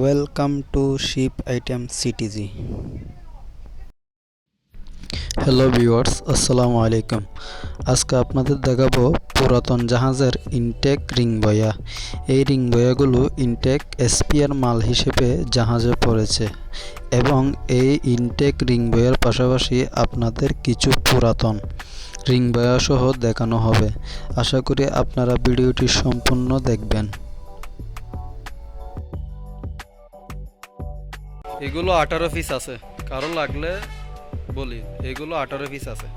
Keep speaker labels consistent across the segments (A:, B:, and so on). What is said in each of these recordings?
A: Welcome to sheep item CTG. Hello viewers, আসসালামু আলাইকুম। আজকে আপনাদের দেখাবো পুরাতন জাহাজের ইনটেক রিং বয়া। এই রিং বয়াগুলো ইনটেক এসপিআর মাল হিসেবে জাহাজে পড়েছে এবং এই ইনটেক রিং বয়ার পাশাপাশি আপনাদের কিছু পুরাতন রিং বয়া সহ দেখানো হবে। আশা করি আপনারা ভিডিওটি সম্পূর্ণ দেখবেন।
B: এগুলো 18 পিস আছে, কারো লাগলে বলি। এগুলো 18 পিস আছে।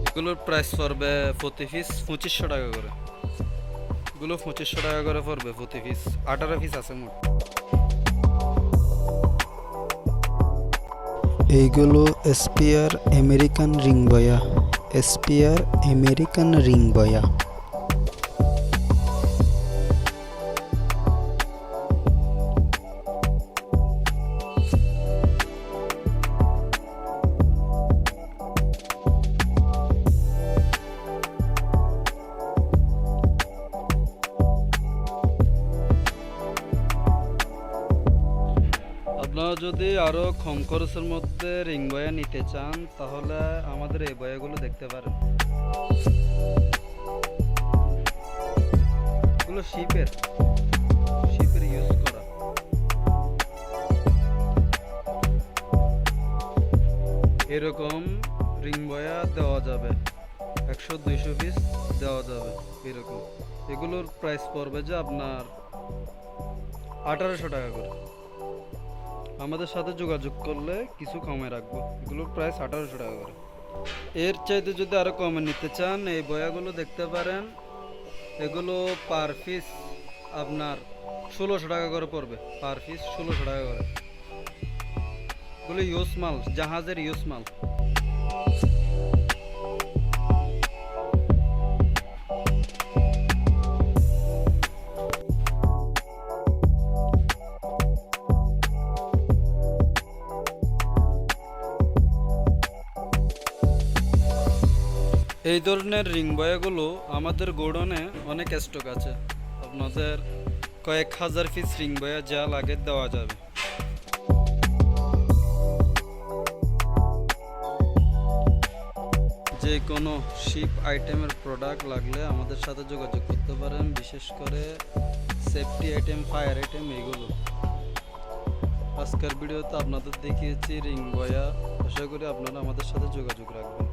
B: এগুলোর প্রাইস পড়বে প্রতি পিস 2500 টাকা করে। এগুলো 2500 টাকা করে পড়বে প্রতি পিস। 18 পিস আছে মোট।
A: এইগুলো এসপিআর আমেরিকান রিং বয়া। এসপিআর আমেরিকান রিং বয়া।
B: আপনারা যদি আরো কম খরচের মধ্যে রিং বয়া নিতে চান তাহলে আমাদের এই বয়াগুলো দেখতে পারেন। এগুলো শিপের ইউজ করা। এরকম রিং বয়া দেওয়া যাবে 100-200 পিস দেওয়া যাবে এরকম। এগুলোর প্রাইস পড়বে যে আপনার 1800 টাকা করে। আমাদের সাথে যোগাযোগ করলে কিছু কমে রাখবো। এগুলোর প্রাইস 1800 টাকা করে। এর চাইতে যদি আরো কমে নিতে চান এই বয়াগুলো দেখতে পারেন। এগুলো পার পিস আপনার 1600 টাকা করে পড়বে। পার পিস 1600 টাকা করে। এগুলো ইউজ মাল, জাহাজের ইউজ মাল। এই ধরনের রিং বয়াগুলো আমাদের গোডাউনে অনেক স্টক আছে। আপনাদের কয়েক হাজার পিস রিং বয়া যা লাগে দেওয়া যাবে। যে কোনো শিপ আইটেমের প্রোডাক্ট লাগলে আমাদের সাথে যোগাযোগ করতে পারেন। বিশেষ করে সেফটি আইটেম, ফায়ার আইটেম এগুলো। আজকের ভিডিওতে আপনাদের দেখিয়েছি রিং বয়া। আশা করি আপনারা আমাদের সাথে যোগাযোগ রাখবেন।